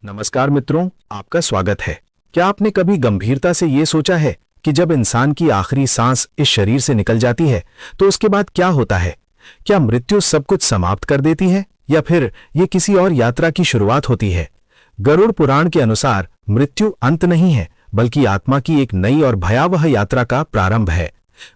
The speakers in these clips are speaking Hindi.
नमस्कार मित्रों, आपका स्वागत है। क्या आपने कभी गंभीरता से ये सोचा है कि जब इंसान की आखिरी सांस इस शरीर से निकल जाती है तो उसके बाद क्या होता है? क्या मृत्यु सब कुछ समाप्त कर देती है या फिर ये किसी और यात्रा की शुरुआत होती है? गरुड़ पुराण के अनुसार मृत्यु अंत नहीं है, बल्कि आत्मा की एक नई और भयावह यात्रा का प्रारंभ है।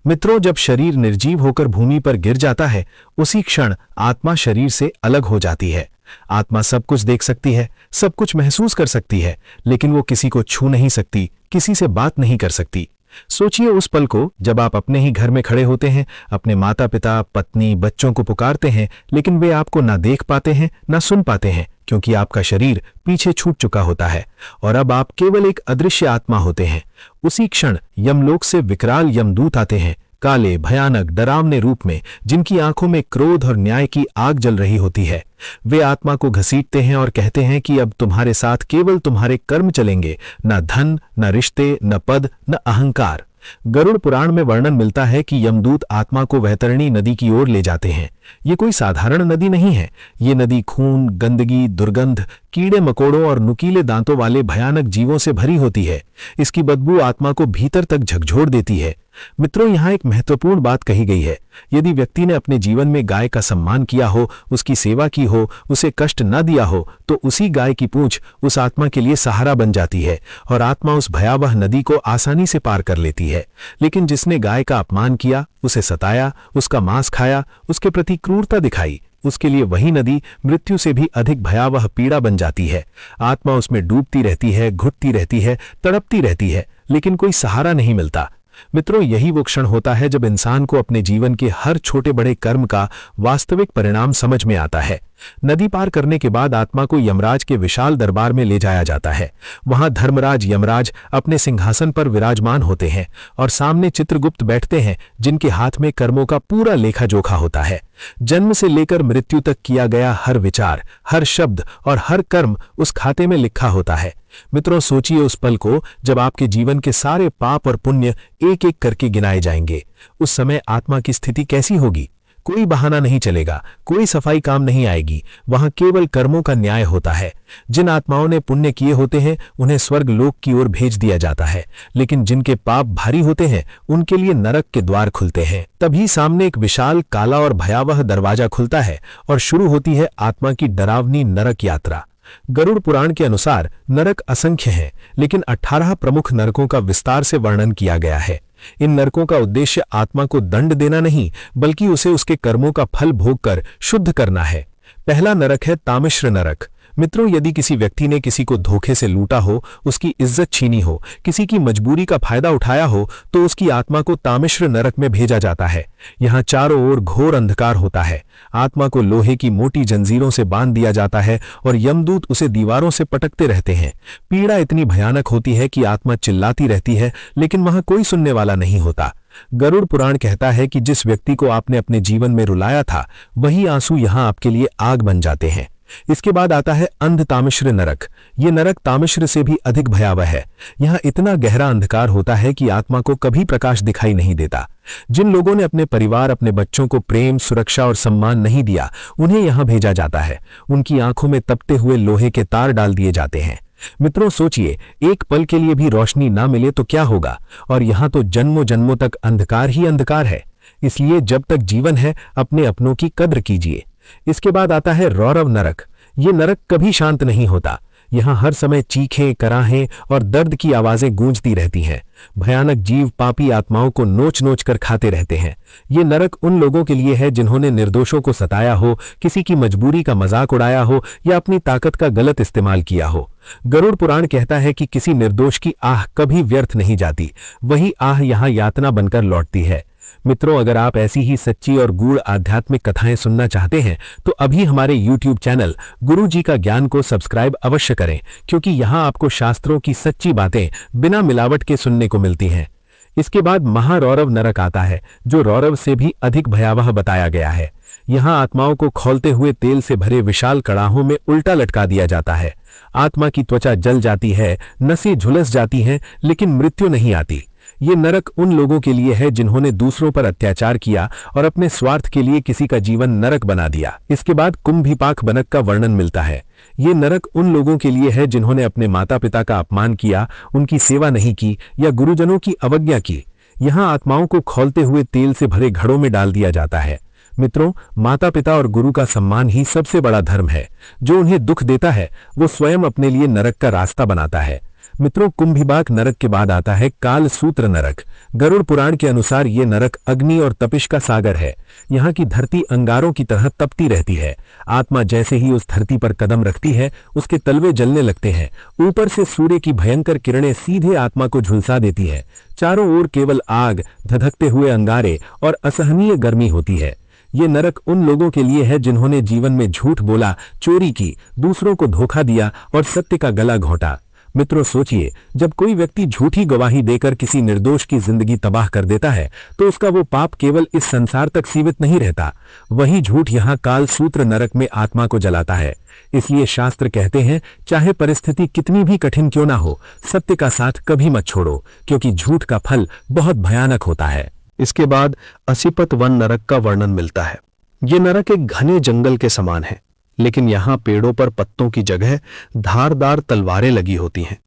मित्रों, जब शरीर निर्जीव होकर भूमि पर गिर जाता है, उसी क्षण आत्मा शरीर से अलग हो जाती है। आत्मा सब कुछ देख सकती है, सब कुछ महसूस कर सकती है, लेकिन वो किसी को छू नहीं सकती, किसी से बात नहीं कर सकती। सोचिए उस पल को जब आप अपने ही घर में खड़े होते हैं, अपने माता पिता, पत्नी, बच्चों को पुकारते हैं, लेकिन वे आपको ना देख पाते हैं, ना सुन पाते हैं, क्योंकि आपका शरीर पीछे छूट चुका होता है और अब आप केवल एक अदृश्य आत्मा होते हैं। उसी क्षण यमलोक से विकराल यमदूत आते हैं, काले, भयानक, डरावने रूप में, जिनकी आंखों में क्रोध और न्याय की आग जल रही होती है। वे आत्मा को घसीटते हैं और कहते हैं कि अब तुम्हारे साथ केवल तुम्हारे कर्म चलेंगे, न धन, न रिश्ते, न पद, न अहंकार। गरुड़ पुराण में वर्णन मिलता है कि यमदूत आत्मा को वैतरणी नदी की ओर ले जाते हैं। ये कोई साधारण नदी नहीं है। ये नदी खून, गंदगी, दुर्गंध, कीड़े मकोड़ों और नुकीले दांतों वाले भयानक जीवों से भरी होती है। इसकी बदबू आत्मा को भीतर तक झकझोर देती है। मित्रों, यहाँ एक महत्वपूर्ण बात कही गई है। यदि व्यक्ति ने अपने जीवन में गाय का सम्मान किया हो, उसकी सेवा की हो, उसे कष्ट न दिया हो, तो उसी गाय की पूंछ उस आत्मा के लिए सहारा बन जाती है और आत्मा उस भयावह नदी को आसानी से पार कर लेती है। लेकिन जिसने गाय का अपमान किया, उसे सताया, उसका मांस खाया, उसके प्रति क्रूरता दिखाई, उसके लिए वही नदी मृत्यु से भी अधिक भयावह पीड़ा बन जाती है। आत्मा उसमें डूबती रहती है, घुटती रहती है, तड़पती रहती है, लेकिन कोई सहारा नहीं मिलता। मित्रों, यही वो क्षण होता है जब इंसान को अपने जीवन के हर छोटे बड़े कर्म का वास्तविक परिणाम समझ में आता है। नदी पार करने के बाद आत्मा को यमराज के विशाल दरबार में ले जाया जाता है। वहां धर्मराज यमराज अपने सिंहासन पर विराजमान होते हैं और सामने चित्रगुप्त बैठते हैं, जिनके हाथ में कर्मों का पूरा लेखा जोखा होता है। जन्म से लेकर मृत्यु तक किया गया हर विचार, हर शब्द और हर कर्म उस खाते में लिखा होता है। मित्रों, सोचिए उस पल को जब आपके जीवन के सारे पाप और पुण्य एक एक करके गिनाए जाएंगे। उस समय आत्मा की स्थिति कैसी होगी? कोई बहाना नहीं चलेगा, कोई सफाई काम नहीं आएगी। वहां केवल कर्मों का न्याय होता है। जिन आत्माओं ने पुण्य किए होते हैं, उन्हें स्वर्ग लोक की ओर भेज दिया जाता है, लेकिन जिनके पाप भारी होते हैं, उनके लिए नरक के द्वार खुलते हैं। तभी सामने एक विशाल, काला और भयावह दरवाजा खुलता है और शुरू होती है आत्मा की डरावनी नरक यात्रा। गरुड़ पुराण के अनुसार नरक असंख्य हैं, लेकिन 18 प्रमुख नरकों का विस्तार से वर्णन किया गया है। इन नरकों का उद्देश्य आत्मा को दंड देना नहीं, बल्कि उसे उसके कर्मों का फल भोगकर शुद्ध करना है। पहला नरक है तामिश्र नरक। मित्रों, यदि किसी व्यक्ति ने किसी को धोखे से लूटा हो, उसकी इज्जत छीनी हो, किसी की मजबूरी का फायदा उठाया हो, तो उसकी आत्मा को तामिश्र नरक में भेजा जाता है। यहाँ चारों ओर घोर अंधकार होता है। आत्मा को लोहे की मोटी जंजीरों से बांध दिया जाता है और यमदूत उसे दीवारों से पटकते रहते हैं। पीड़ा इतनी भयानक होती है कि आत्मा चिल्लाती रहती है, लेकिन वहां कोई सुनने वाला नहीं होता। गरुड़ पुराण कहता है कि जिस व्यक्ति को आपने अपने जीवन में रुलाया था, वही आंसू यहाँ आपके लिए आग बन जाते हैं। इसके बाद आता है अंध तामिश्र नरक। ये नरक तामिश्र से भी अधिक भयावह है। यहाँ इतना गहरा अंधकार होता है कि आत्मा को कभी प्रकाश दिखाई नहीं देता। जिन लोगों ने अपने परिवार, अपने बच्चों को प्रेम, सुरक्षा और सम्मान नहीं दिया, उन्हें यहाँ भेजा जाता है। उनकी आंखों में तपते हुए लोहे के तार डाल दिए जाते हैं। मित्रों, सोचिए, एक पल के लिए भी रोशनी ना मिले तो क्या होगा? और यहाँ तो जन्मों जन्मों तक अंधकार ही अंधकार है। इसलिए जब तक जीवन है, अपने अपनों की कद्र कीजिए। इसके बाद आता है रौरव नरक। ये नरक कभी शांत नहीं होता। यहाँ हर समय चीखें, कराहें और दर्द की आवाजें गूंजती रहती हैं। भयानक जीव पापी आत्माओं को नोच नोच कर खाते रहते हैं। ये नरक उन लोगों के लिए है जिन्होंने निर्दोषों को सताया हो, किसी की मजबूरी का मजाक उड़ाया हो या अपनी ताकत का गलत इस्तेमाल किया हो। गरुड़ पुराण कहता है कि किसी निर्दोष की आह कभी व्यर्थ नहीं जाती। वही आह यहाँ यातना बनकर लौटती है। मित्रों, अगर आप ऐसी ही सच्ची और गूढ़ आध्यात्मिक कथाएं सुनना चाहते हैं, तो अभी हमारे YouTube चैनल गुरु जी का ज्ञान को सब्सक्राइब अवश्य करें, क्योंकि यहाँ आपको शास्त्रों की सच्ची बातें बिना मिलावट के सुनने को मिलती हैं। इसके बाद महारौरव नरक आता है, जो रौरव से भी अधिक भयावह बताया गया है। यहाँ आत्माओं को खौलते हुए तेल से भरे विशाल कड़ाहों में उल्टा लटका दिया जाता है। आत्मा की त्वचा जल जाती है, नसें झुलस जाती हैं, लेकिन मृत्यु नहीं आती। ये नरक उन लोगों के लिए है जिन्होंने दूसरों पर अत्याचार किया और अपने स्वार्थ के लिए किसी का जीवन नरक बना दिया। इसके बाद कुंभीपाक बनक का वर्णन मिलता है। ये नरक उन लोगों के लिए है जिन्होंने अपने माता पिता का अपमान किया, उनकी सेवा नहीं की या गुरुजनों की अवज्ञा की। यहाँ आत्माओं को खौलते हुए तेल से भरे घड़ों में डाल दिया जाता है। मित्रों, माता पिता और गुरु का सम्मान ही सबसे बड़ा धर्म है। जो उन्हें दुख देता है वो स्वयं अपने लिए नरक का रास्ता बनाता है। मित्रों, कुंभीपाक नरक के बाद आता है काल सूत्र नरक। गरुड़ पुराण के अनुसार ये नरक अग्नि और तपिश का सागर है। यहाँ की धरती अंगारों की तरह तपती रहती है। आत्मा जैसे ही उस धरती पर कदम रखती है उसके तलवे जलने लगते हैं। ऊपर से सूर्य की भयंकर किरणें सीधे आत्मा को झुलसा देती है। चारों ओर केवल आग, धधकते हुए अंगारे और असहनीय गर्मी होती है। ये नरक उन लोगों के लिए है जिन्होंने जीवन में झूठ बोला, चोरी की, दूसरों को धोखा दिया और सत्य का गला घोंटा। मित्रों, सोचिए, जब कोई व्यक्ति झूठी गवाही देकर किसी निर्दोष की जिंदगी तबाह कर देता है तो उसका वो पाप केवल इस संसार तक सीमित नहीं रहता। वही झूठ यहाँ काल सूत्र नरक में आत्मा को जलाता है। इसलिए शास्त्र कहते हैं, चाहे परिस्थिति कितनी भी कठिन क्यों ना हो, सत्य का साथ कभी मत छोड़ो, क्योंकि झूठ का फल बहुत भयानक होता है। इसके बाद असीपत वन नरक का वर्णन मिलता है। ये नरक एक घने जंगल के समान है, लेकिन यहाँ पेड़ों पर पत्तों की जगह धारदार तलवारें लगी होती हैं।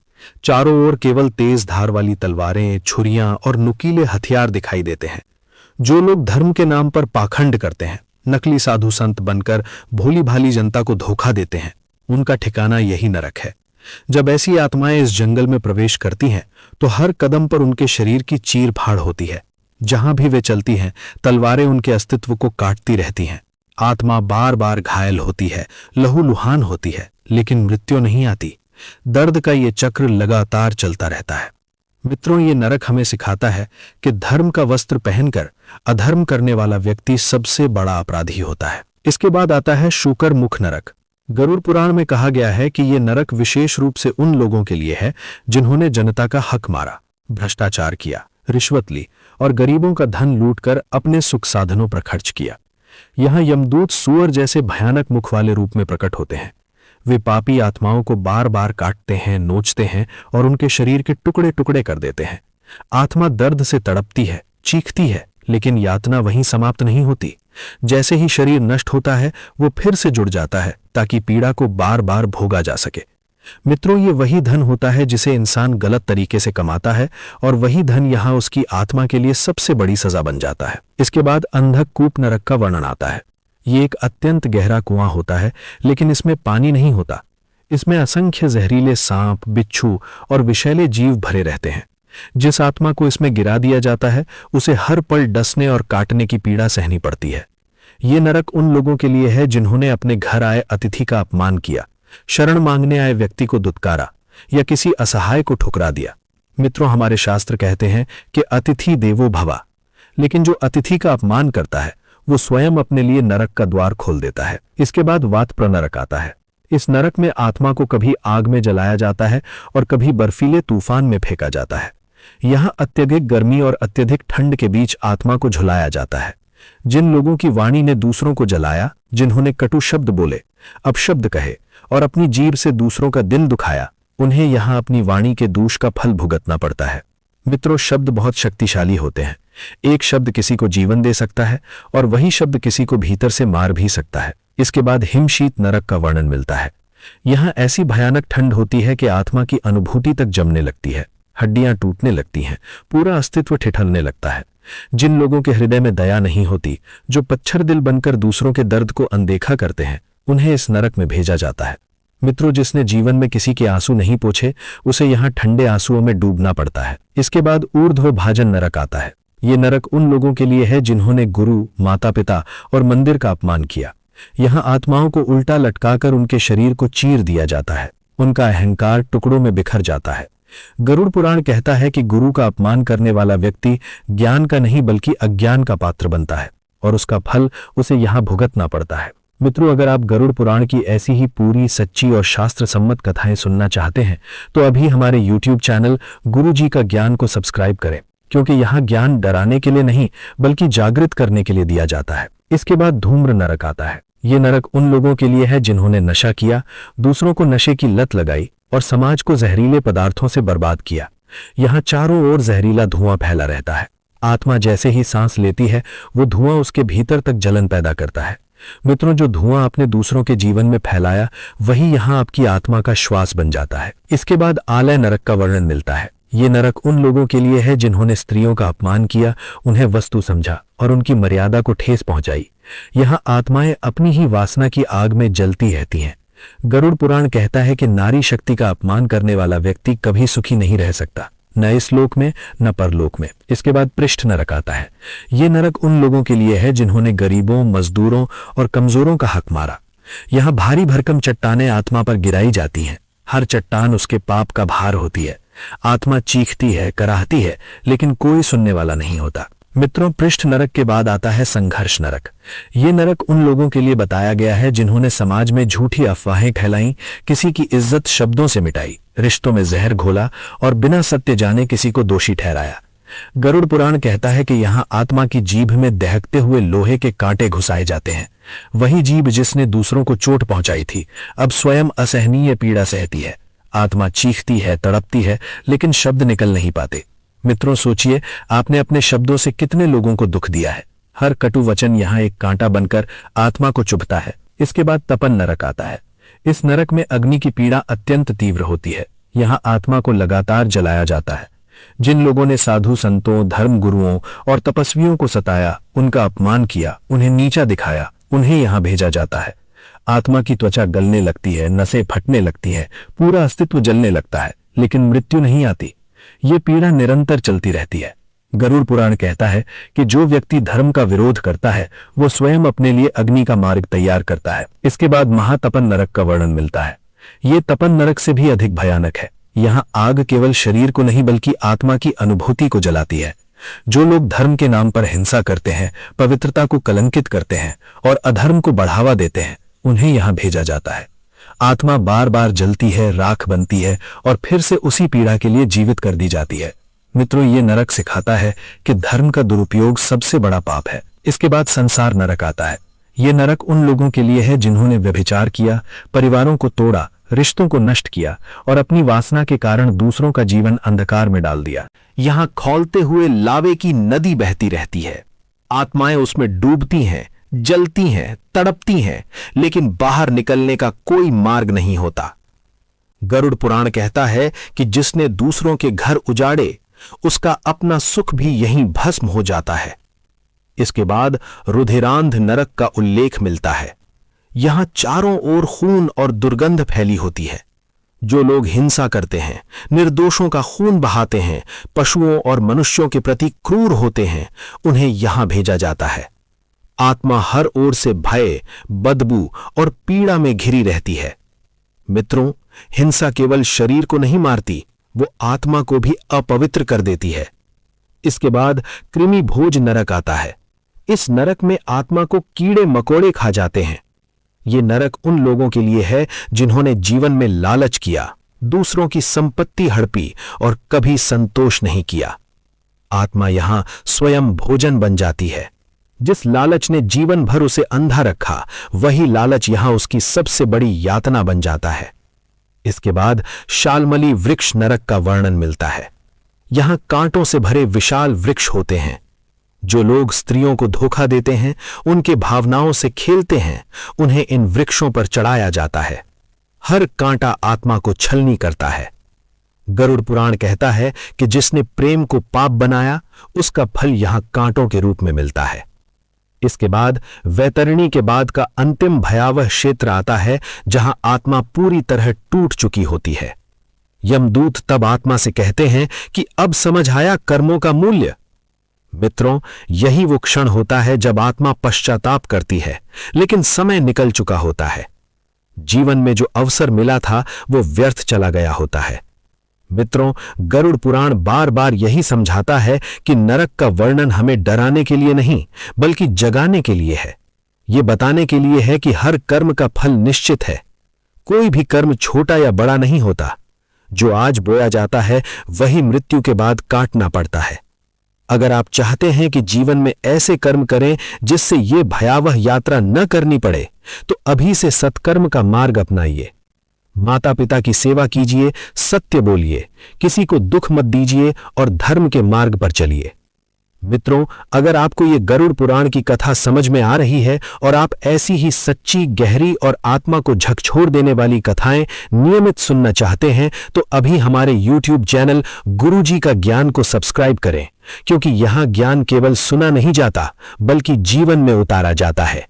चारों ओर केवल तेज धार वाली तलवारें, छुरियां और नुकीले हथियार दिखाई देते हैं। जो लोग धर्म के नाम पर पाखंड करते हैं, नकली साधु संत बनकर भोली भाली जनता को धोखा देते हैं, उनका ठिकाना यही नरक है। जब ऐसी आत्माएं इस जंगल में प्रवेश करती हैं तो हर कदम पर उनके शरीर की चीर फाड़ होती है। जहां भी वे चलती हैं, तलवारें उनके अस्तित्व को काटती रहती हैं। आत्मा बार बार घायल होती है, लहूलुहान होती है, लेकिन मृत्यु नहीं आती। दर्द का ये चक्र लगातार चलता रहता है। मित्रों, ये नरक हमें सिखाता है कि धर्म का वस्त्र पहनकर अधर्म करने वाला व्यक्ति सबसे बड़ा अपराधी होता है। इसके बाद आता है शूकर मुख नरक। गरुड़ पुराण में कहा गया है कि ये नरक विशेष रूप से उन लोगों के लिए है जिन्होंने जनता का हक मारा, भ्रष्टाचार किया, रिश्वत ली और गरीबों का धन लूटकर अपने सुख साधनों पर खर्च किया। यहाँ यमदूत सूअर जैसे भयानक मुख वाले रूप में प्रकट होते हैं। वे पापी आत्माओं को बार बार काटते हैं, नोचते हैं और उनके शरीर के टुकड़े टुकड़े कर देते हैं। आत्मा दर्द से तड़पती है, चीखती है, लेकिन यातना वहीं समाप्त नहीं होती। जैसे ही शरीर नष्ट होता है वो फिर से जुड़ जाता है ताकि पीड़ा को बार बार भोगा जा सके। मित्रों, ये वही धन होता है जिसे इंसान गलत तरीके से कमाता है और वही धन यहाँ उसकी आत्मा के लिए सबसे बड़ी सजा बन जाता है। इसके बाद अंधक कूप नरक का वर्णन आता है। ये एक अत्यंत गहरा कुआं होता है, लेकिन इसमें पानी नहीं होता। इसमें असंख्य जहरीले सांप, बिच्छू और विषैले जीव भरे रहते हैं। जिस आत्मा को इसमें गिरा दिया जाता है उसे हर पल डसने और काटने की पीड़ा सहनी पड़ती है। ये नरक उन लोगों के लिए है जिन्होंने अपने घर आए अतिथि का अपमान किया, शरण मांगने आए व्यक्ति को दुत्कारा या किसी असहाय को ठुकरा दिया। मित्रों, हमारे शास्त्र कहते हैं कि अतिथि देवो भवा, लेकिन जो अतिथि का अपमान करता है वो स्वयं अपने लिए नरक का द्वार खोल देता है। इसके बाद वातप्र नरक आता है। इस नरक में आत्मा को कभी आग में जलाया जाता है और कभी बर्फीले तूफान में फेंका जाता है। यहाँ अत्यधिक गर्मी और अत्यधिक ठंड के बीच आत्मा को झुलाया जाता है। जिन लोगों की वाणी ने दूसरों को जलाया, जिन्होंने कटु शब्द बोले, अपशब्द कहे और अपनी जीभ से दूसरों का दिल दुखाया, उन्हें यहाँ अपनी वाणी के दोष का फल भुगतना पड़ता है। मित्रों, शब्द बहुत शक्तिशाली होते हैं। एक शब्द किसी को जीवन दे सकता है और वही शब्द किसी को भीतर से मार भी सकता है। इसके बाद हिमशीत नरक का वर्णन मिलता है। यहाँ ऐसी भयानक ठंड होती है कि आत्मा की अनुभूति तक जमने लगती है, हड्डियां टूटने लगती हैं, पूरा अस्तित्व ठिठुरने लगता है। जिन लोगों के हृदय में दया नहीं होती, जो पच्छर दिल बनकर दूसरों के दर्द को अनदेखा करते हैं, उन्हें इस नरक में भेजा जाता है। मित्रों, जिसने जीवन में किसी के आंसू नहीं पोंछे, उसे यहाँ ठंडे आंसुओं में डूबना पड़ता है। इसके बाद ऊर्ध्व भाजन नरक आता है। ये नरक उन लोगों के लिए है जिन्होंने गुरु, माता पिता और मंदिर का अपमान किया। यहाँ आत्माओं को उल्टा लटकाकर उनके शरीर को चीर दिया जाता है। उनका अहंकार टुकड़ों में बिखर जाता है। गरुड़ पुराण कहता है कि गुरु का अपमान करने वाला व्यक्ति ज्ञान का नहीं बल्कि अज्ञान का पात्र बनता है और उसका फल उसे यहाँ भुगतना पड़ता है। मित्रों, अगर आप गरुड़ पुराण की ऐसी ही पूरी, सच्ची और शास्त्र सम्मत कथाएं सुनना चाहते हैं तो अभी हमारे YouTube चैनल गुरु जी का ज्ञान को सब्सक्राइब करें, क्योंकि यहाँ ज्ञान डराने के लिए नहीं बल्कि जागृत करने के लिए दिया जाता है। इसके बाद धूम्र नरक आता है। ये नरक उन लोगों के लिए है जिन्होंने नशा किया, दूसरों को नशे की लत लगाई और समाज को जहरीले पदार्थों से बर्बाद किया। यहाँ चारों ओर जहरीला धुआं फैला रहता है। आत्मा जैसे ही सांस लेती है वो धुआं उसके भीतर तक जलन पैदा करता है। मित्रों, जो धुआं आपने दूसरों के जीवन में फैलाया वही यहाँ आपकी आत्मा का श्वास बन जाता है। इसके बाद आलय नरक का वर्णन मिलता है। ये नरक उन लोगों के लिए है जिन्होंने स्त्रियों का अपमान किया, उन्हें वस्तु समझा और उनकी मर्यादा को ठेस पहुंचाई। यहाँ आत्माएं अपनी ही वासना की आग में जलती रहती हैं। गरुड़ पुराण कहता है कि नारी शक्ति का अपमान करने वाला व्यक्ति कभी सुखी नहीं रह सकता, न इस लोक में न परलोक में। इसके बाद पृष्ठ नरक आता है। ये नरक उन लोगों के लिए है जिन्होंने गरीबों, मजदूरों और कमजोरों का हक मारा। यहाँ भारी भरकम चट्टानें आत्मा पर गिराई जाती हैं। हर चट्टान उसके पाप का भार होती है। आत्मा चीखती है, कराहती है, लेकिन कोई सुनने वाला नहीं होता। मित्रों, पृष्ठ नरक के बाद आता है संघर्ष नरक। ये नरक उन लोगों के लिए बताया गया है जिन्होंने समाज में झूठी अफवाहें फैलाई, किसी की इज्जत शब्दों से मिटाई, रिश्तों में जहर घोला और बिना सत्य जाने किसी को दोषी ठहराया। गरुड़ पुराण कहता है कि यहाँ आत्मा की जीभ में दहकते हुए लोहे के कांटे घुसाए जाते हैं। वही जीभ जिसने दूसरों को चोट पहुंचाई थी अब स्वयं असहनीय पीड़ा सहती है। आत्मा चीखती है, तड़पती है, लेकिन शब्द निकल नहीं पाते। मित्रों, सोचिए आपने अपने शब्दों से कितने लोगों को दुख दिया है। हर कटु वचन यहाँ एक कांटा बनकर आत्मा को चुभता है। इसके बाद तपन नरक आता है। इस नरक में अग्नि की पीड़ा अत्यंत तीव्र होती है। यहाँ आत्मा को लगातार जलाया जाता है। जिन लोगों ने साधु संतों, धर्म गुरुओं और तपस्वियों को सताया, उनका अपमान किया, उन्हें नीचा दिखाया, उन्हें यहाँ भेजा जाता है। आत्मा की त्वचा गलने लगती है, नसें फटने लगती हैं, पूरा अस्तित्व जलने लगता है, लेकिन मृत्यु नहीं आती। ये पीड़ा निरंतर चलती रहती है। गरुड़ पुराण कहता है कि जो व्यक्ति धर्म का विरोध करता है वो स्वयं अपने लिए अग्नि का मार्ग तैयार करता है। इसके बाद महातपन नरक का वर्णन मिलता है। ये तपन नरक से भी अधिक भयानक है। यहाँ आग केवल शरीर को नहीं बल्कि आत्मा की अनुभूति को जलाती है। जो लोग धर्म के नाम पर हिंसा करते हैं, पवित्रता को कलंकित करते हैं और अधर्म को बढ़ावा देते हैं, उन्हें यहाँ भेजा जाता है। आत्मा बार बार जलती है, राख बनती है और फिर से उसी पीड़ा के लिए जीवित कर दी जाती है। मित्रों, ये नरक सिखाता है कि धर्म का दुरुपयोग सबसे बड़ा पाप है। इसके बाद संसार नरक आता है। ये नरक उन लोगों के लिए है जिन्होंने व्यभिचार किया, परिवारों को तोड़ा, रिश्तों को नष्ट किया और अपनी वासना के कारण दूसरों का जीवन अंधकार में डाल दिया। यहाँ खौलते हुए लावे की नदी बहती रहती है। आत्माएं उसमें डूबती हैं, जलती हैं, तड़पती हैं, लेकिन बाहर निकलने का कोई मार्ग नहीं होता। गरुड़ पुराण कहता है कि जिसने दूसरों के घर उजाड़े उसका अपना सुख भी यहीं भस्म हो जाता है। इसके बाद रुधिरांध नरक का उल्लेख मिलता है। यहां चारों ओर खून और दुर्गंध फैली होती है। जो लोग हिंसा करते हैं, निर्दोषों का खून बहाते हैं, पशुओं और मनुष्यों के प्रति क्रूर होते हैं, उन्हें यहां भेजा जाता है। आत्मा हर ओर से भय, बदबू और पीड़ा में घिरी रहती है। मित्रों, हिंसा केवल शरीर को नहीं मारती, वो आत्मा को भी अपवित्र कर देती है। इसके बाद कृमि भोज नरक आता है। इस नरक में आत्मा को कीड़े मकोड़े खा जाते हैं। ये नरक उन लोगों के लिए है जिन्होंने जीवन में लालच किया, दूसरों की संपत्ति हड़पी और कभी संतोष नहीं किया। आत्मा यहां स्वयं भोजन बन जाती है। जिस लालच ने जीवन भर उसे अंधा रखा, वही लालच यहां उसकी सबसे बड़ी यातना बन जाता है। इसके बाद शालमली वृक्ष नरक का वर्णन मिलता है। यहां कांटों से भरे विशाल वृक्ष होते हैं। जो लोग स्त्रियों को धोखा देते हैं, उनके भावनाओं से खेलते हैं, उन्हें इन वृक्षों पर चढ़ाया जाता है। हर कांटा आत्मा को छलनी करता है। गरुड़ पुराण कहता है कि जिसने प्रेम को पाप बनाया, उसका फल यहां कांटों के रूप में मिलता है। इसके बाद वैतरणी के बाद का अंतिम भयावह क्षेत्र आता है, जहां आत्मा पूरी तरह टूट चुकी होती है। यमदूत तब आत्मा से कहते हैं कि अब समझ आया कर्मों का मूल्य। मित्रों, यही वो क्षण होता है जब आत्मा पश्चाताप करती है, लेकिन समय निकल चुका होता है। जीवन में जो अवसर मिला था वो व्यर्थ चला गया होता है। मित्रों, गरुड़ पुराण बार बार यही समझाता है कि नरक का वर्णन हमें डराने के लिए नहीं, बल्कि जगाने के लिए है। ये बताने के लिए है कि हर कर्म का फल निश्चित है। कोई भी कर्म छोटा या बड़ा नहीं होता। जो आज बोया जाता है वही मृत्यु के बाद काटना पड़ता है। अगर आप चाहते हैं कि जीवन में ऐसे कर्म करें जिससे ये भयावह यात्रा न करनी पड़े, तो अभी से सत्कर्म का मार्ग अपनाइए। माता पिता की सेवा कीजिए, सत्य बोलिए, किसी को दुख मत दीजिए और धर्म के मार्ग पर चलिए। मित्रों, अगर आपको ये गरुड़ पुराण की कथा समझ में आ रही है और आप ऐसी ही सच्ची, गहरी और आत्मा को झकझोर देने वाली कथाएं नियमित सुनना चाहते हैं तो अभी हमारे YouTube चैनल गुरुजी का ज्ञान को सब्सक्राइब करें, क्योंकि यहां ज्ञान केवल सुना नहीं जाता बल्कि जीवन में उतारा जाता है।